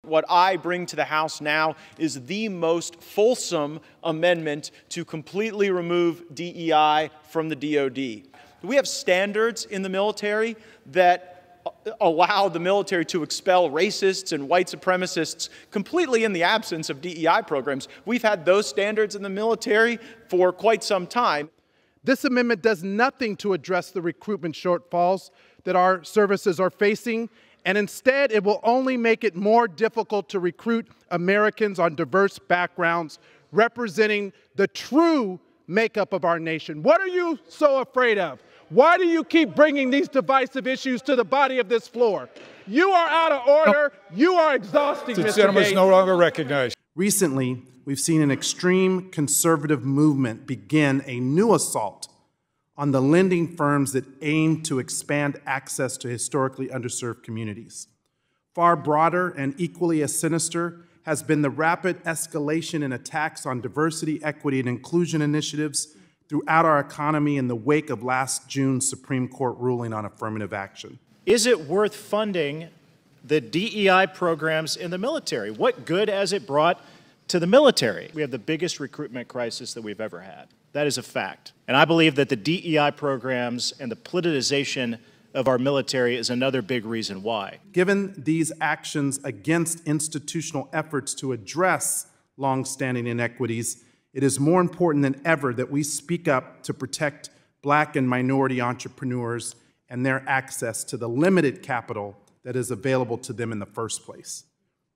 what I bring to the House now is the most fulsome amendment to completely remove DEI from the DoD. We have standards in the military that allow the military to expel racists and white supremacists completely in the absence of DEI programs. We've had those standards in the military for quite some time. This amendment does nothing to address the recruitment shortfalls that our services are facing, and instead it will only make it more difficult to recruit Americans on diverse backgrounds representing the true makeup of our nation. What are you so afraid of? Why do you keep bringing these divisive issues to the body of this floor? You are out of order. You are exhausting, Mr. Gaetz. The gentleman is no longer recognized. Recently, we've seen an extreme conservative movement begin a new assault on the lending firms that aim to expand access to historically underserved communities. Far broader and equally as sinister has been the rapid escalation in attacks on diversity, equity, and inclusion initiatives throughout our economy in the wake of last June's Supreme Court ruling on affirmative action. Is it worth funding the DEI programs in the military? What good has it brought to the military? We have the biggest recruitment crisis that we've ever had. That is a fact. And I believe that the DEI programs and the politicization of our military is another big reason why. Given these actions against institutional efforts to address longstanding inequities, it is more important than ever that we speak up to protect Black and minority entrepreneurs and their access to the limited capital that is available to them in the first place.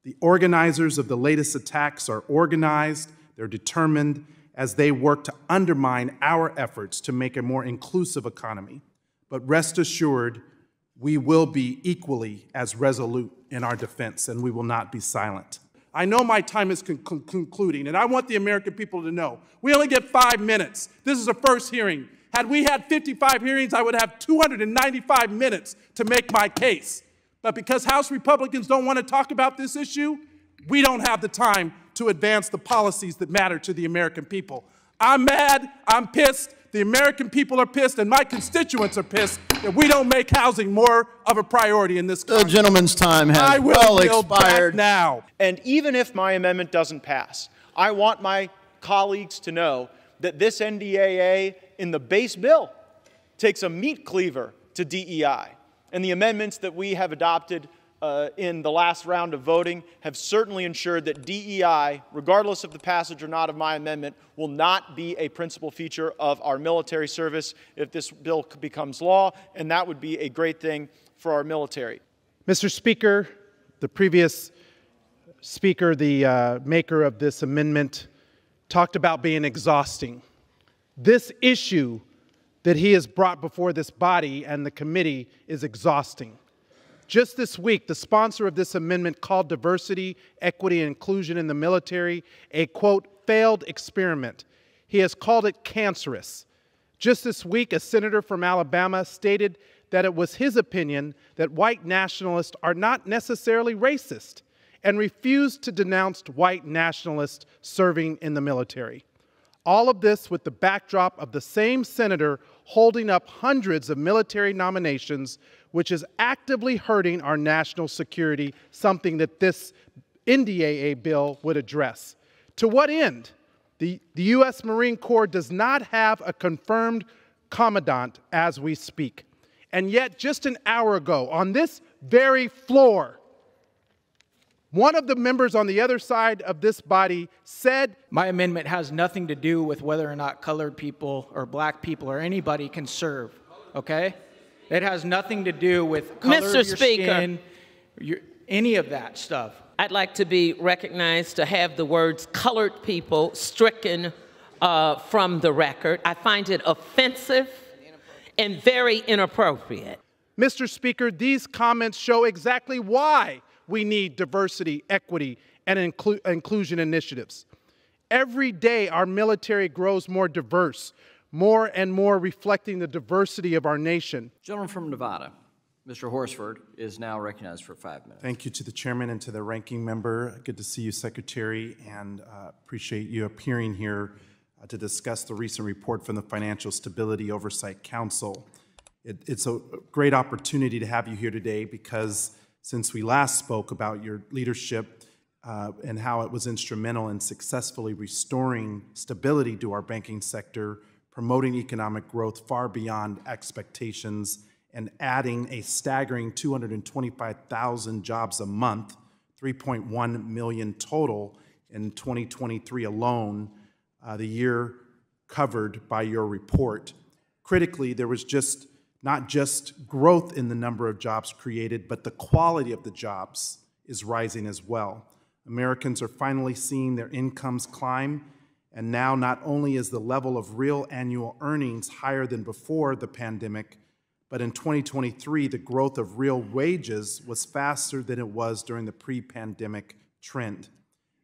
The organizers of the latest attacks are organized, they're determined as they work to undermine our efforts to make a more inclusive economy. But rest assured, we will be equally as resolute in our defense, and we will not be silent. I know my time is concluding, and I want the American people to know, we only get 5 minutes. This is a first hearing. Had we had 55 hearings, I would have 295 minutes to make my case. But because House Republicans don't want to talk about this issue, we don't have the time to advance the policies that matter to the American people. I'm mad, I'm pissed, the American people are pissed, and my constituents are pissed that we don't make housing more of a priority in this country. The gentleman's time has well expired now. And even if my amendment doesn't pass, I want my colleagues to know that this NDAA in the base bill takes a meat cleaver to DEI. And the amendments that we have adopted in the last round of voting have certainly ensured that DEI, regardless of the passage or not of my amendment, will not be a principal feature of our military service if this bill becomes law, and that would be a great thing for our military. Mr. Speaker, the previous speaker, the maker of this amendment, talked about being exhausting. This issue that he has brought before this body and the committee is exhausting. Just this week, the sponsor of this amendment called diversity, equity, and inclusion in the military a, quote, failed experiment. He has called it cancerous. Just this week, a senator from Alabama stated that it was his opinion that white nationalists are not necessarily racist and refused to denounce white nationalists serving in the military. All of this with the backdrop of the same senator holding up hundreds of military nominations, which is actively hurting our national security, something that this NDAA bill would address. To what end? The U.S. Marine Corps does not have a confirmed commandant as we speak. And yet, just an hour ago, on this very floor, one of the members on the other side of this body said, my amendment has nothing to do with whether or not colored people or black people or anybody can serve, okay? It has nothing to do with color of your skin, any of that stuff. I'd like to be recognized to have the words colored people stricken from the record. I find it offensive and very inappropriate. Mr. Speaker, these comments show exactly why we need diversity, equity, and inclusion initiatives. Every day, our military grows more diverse, more and more reflecting the diversity of our nation. Gentleman from Nevada, Mr. Horsford, is now recognized for 5 minutes. Thank you to the chairman and to the ranking member. Good to see you, Secretary, and appreciate you appearing here to discuss the recent report from the Financial Stability Oversight Council. It's a great opportunity to have you here today because since we last spoke about your leadership and how it was instrumental in successfully restoring stability to our banking sector, promoting economic growth far beyond expectations, and adding a staggering 225,000 jobs a month, 3.1 million total in 2023 alone, the year covered by your report. Critically, there was not just growth in the number of jobs created, but the quality of the jobs is rising as well. Americans are finally seeing their incomes climb, and now not only is the level of real annual earnings higher than before the pandemic, but in 2023, the growth of real wages was faster than it was during the pre-pandemic trend.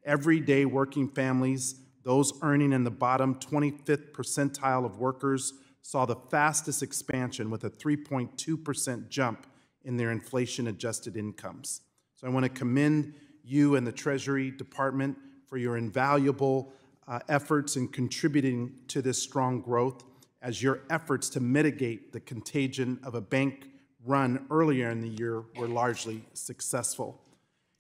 Everyday working families, those earning in the bottom 25th percentile of workers, saw the fastest expansion with a 3.2% jump in their inflation-adjusted incomes. So I want to commend you and the Treasury Department for your invaluable efforts in contributing to this strong growth, as your efforts to mitigate the contagion of a bank run earlier in the year were largely successful.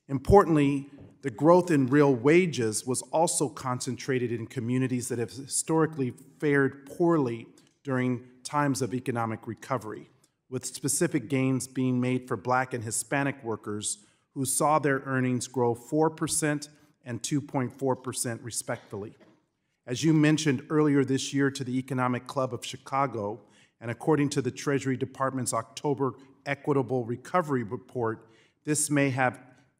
Importantly, the growth in real wages was also concentrated in communities that have historically fared poorly during times of economic recovery, with specific gains being made for Black and Hispanic workers who saw their earnings grow 4% and 2.4% respectively. As you mentioned earlier this year to the Economic Club of Chicago, and according to the Treasury Department's October Equitable Recovery Report, this may have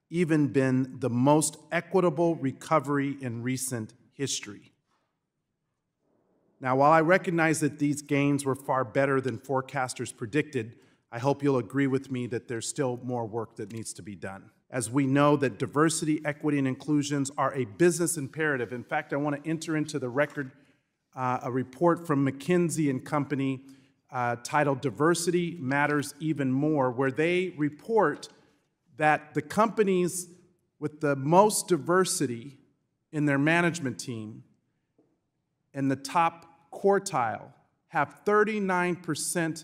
even been the most equitable recovery in recent history. Now, while I recognize that these gains were far better than forecasters predicted, I hope you'll agree with me that there's still more work that needs to be done. As we know that diversity, equity, and inclusions are a business imperative. In fact, I want to enter into the record a report from McKinsey and Company titled Diversity Matters Even More, where they report that the companies with the most diversity in their management team in the top quartile have 39%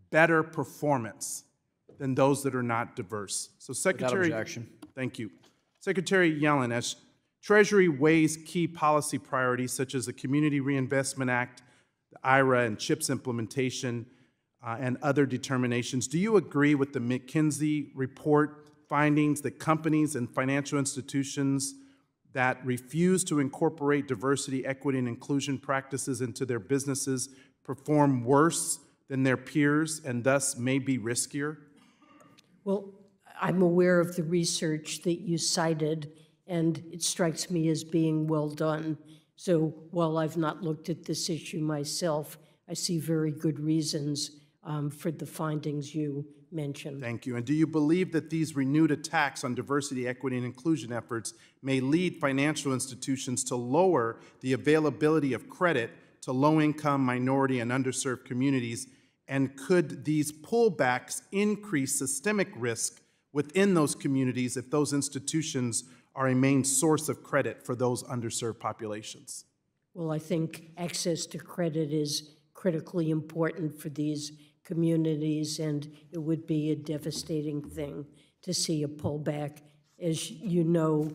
better performance than those that are not diverse. So Secretary, without objection. Thank you. Secretary Yellen, as Treasury weighs key policy priorities such as the Community Reinvestment Act, the IRA and CHIPS implementation, and other determinations, do you agree with the McKinsey report findings that companies and financial institutions that refuse to incorporate diversity, equity, and inclusion practices into their businesses perform worse than their peers and thus may be riskier? Well, I'm aware of the research that you cited, and it strikes me as being well done. So while I've not looked at this issue myself, I see very good reasons for the findings you mentioned. Thank you. And do you believe that these renewed attacks on diversity, equity, and inclusion efforts may lead financial institutions to lower the availability of credit to low-income, minority, and underserved communities? And could these pullbacks increase systemic risk within those communities if those institutions are a main source of credit for those underserved populations? Well, I think access to credit is critically important for these communities, and it would be a devastating thing to see a pullback. As you know,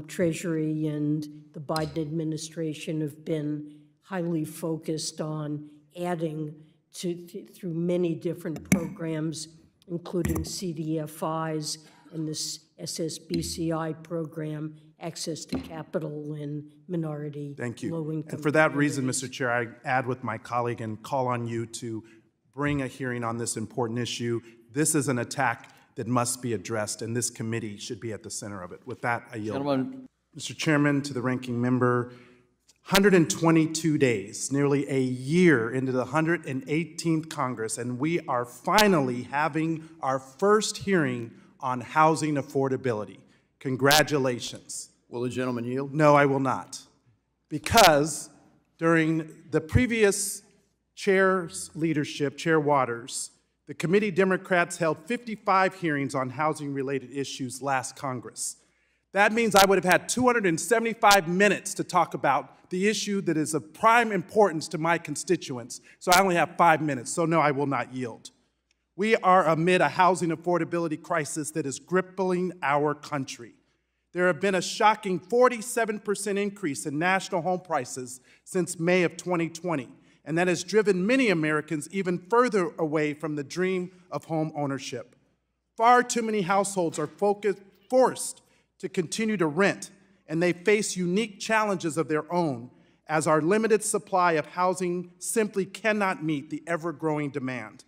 Treasury and the Biden administration have been highly focused on adding through many different programs, including CDFIs and this SSBCI program, access to capital in minority, Thank you. low-income And for that reason, Mr. Chair, I add with my colleague and call on you to bring a hearing on this important issue. This is an attack that must be addressed, and this committee should be at the center of it. With that, I yield. Gentlemen. Mr. Chairman, to the ranking member, 122 days, nearly a year into the 118th Congress, and we are finally having our first hearing on housing affordability. Congratulations. Will the gentleman yield? No, I will not. Because during the previous chair's leadership, Chair Waters, the committee Democrats held 55 hearings on housing-related issues last Congress. That means I would have had 275 minutes to talk about the issue that is of prime importance to my constituents. So I only have 5 minutes, so no, I will not yield. We are amid a housing affordability crisis that is crippling our country. There have been a shocking 47% increase in national home prices since May of 2020, and that has driven many Americans even further away from the dream of home ownership. Far too many households are forced to continue to rent, and they face unique challenges of their own, as our limited supply of housing simply cannot meet the ever-growing demand.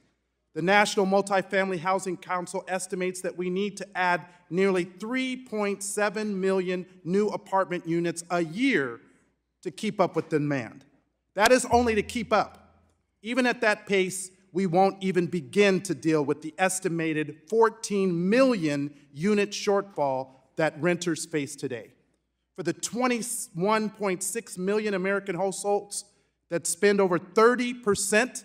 The National Multifamily Housing Council estimates that we need to add nearly 3.7 million new apartment units a year to keep up with demand. That is only to keep up. Even at that pace, we won't even begin to deal with the estimated 14 million unit shortfall that renters face today. For the 21.6 million American households that spend over 30%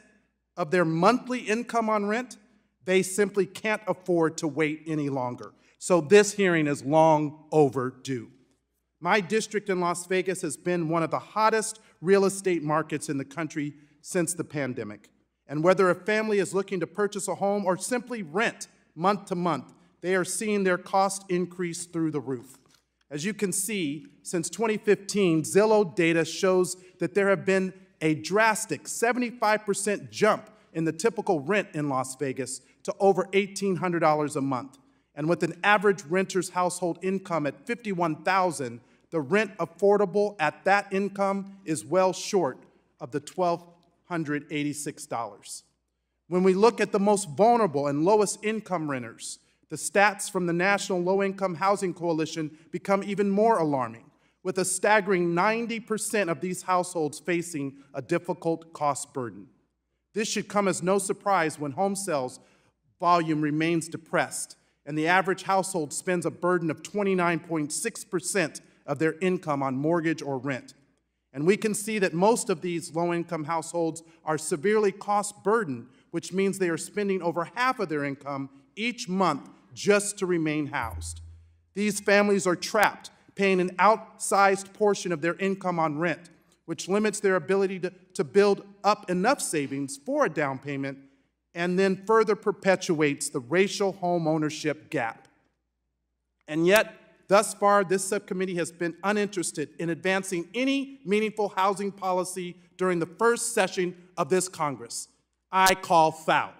of their monthly income on rent, they simply can't afford to wait any longer. So this hearing is long overdue. My district in Las Vegas has been one of the hottest real estate markets in the country since the pandemic. And whether a family is looking to purchase a home or simply rent month to month, they are seeing their cost increase through the roof. As you can see, since 2015, Zillow data shows that there have been a drastic 75% jump in the typical rent in Las Vegas to over $1,800 a month. And with an average renter's household income at $51,000, the rent affordable at that income is well short of the $1,286. When we look at the most vulnerable and lowest income renters, the stats from the National Low-Income Housing Coalition become even more alarming, with a staggering 90% of these households facing a difficult cost burden. This should come as no surprise when home sales volume remains depressed, and the average household spends a burden of 29.6% of their income on mortgage or rent. And we can see that most of these low-income households are severely cost-burdened, which means they are spending over half of their income each month just to remain housed. These families are trapped, paying an outsized portion of their income on rent, which limits their ability to build up enough savings for a down payment, and then further perpetuates the racial home ownership gap. And yet, thus far, this subcommittee has been uninterested in advancing any meaningful housing policy during the first session of this Congress. I call foul.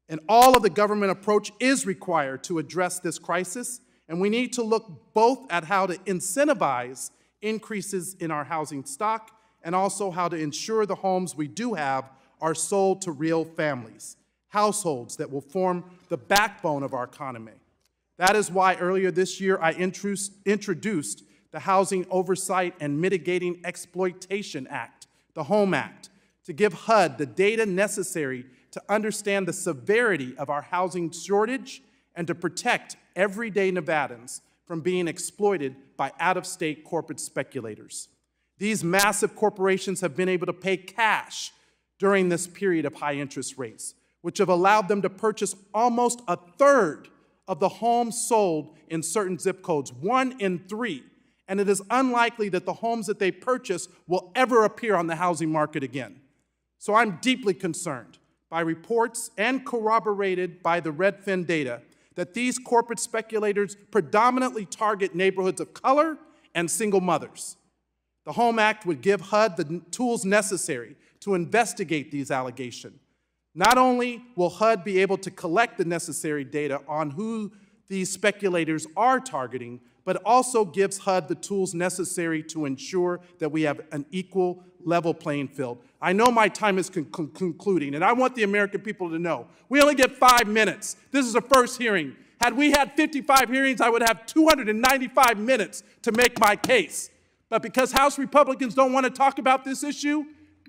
And all of the government approach is required to address this crisis, and we need to look both at how to incentivize increases in our housing stock and also how to ensure the homes we do have are sold to real families, households that will form the backbone of our economy. That is why earlier this year I introduced the Housing Oversight and Mitigating Exploitation Act, the HOME Act, to give HUD the data necessary to understand the severity of our housing shortage and to protect everyday Nevadans from being exploited by out-of-state corporate speculators. These massive corporations have been able to pay cash during this period of high interest rates, which have allowed them to purchase almost a third of the homes sold in certain zip codes, 1 in 3. And it is unlikely that the homes that they purchase will ever appear on the housing market again. So I'm deeply concerned by reports and corroborated by the Redfin data that these corporate speculators predominantly target neighborhoods of color and single mothers. The HOME Act would give HUD the tools necessary to investigate these allegations. Not only will HUD be able to collect the necessary data on who these speculators are targeting, but also gives HUD the tools necessary to ensure that we have an equal level playing field. I know my time is concluding, and I want the American people to know, we only get 5 minutes. This is the first hearing. Had we had 55 hearings, I would have 295 minutes to make my case. But because House Republicans don't want to talk about this issue,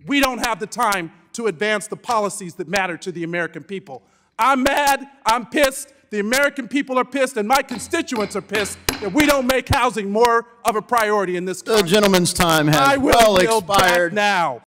we don't have the time to advance the policies that matter to the American people. I'm mad, I'm pissed, the American people are pissed, and my constituents are pissed that we don't make housing more of a priority in this country. The gentleman's time has well expired. Now.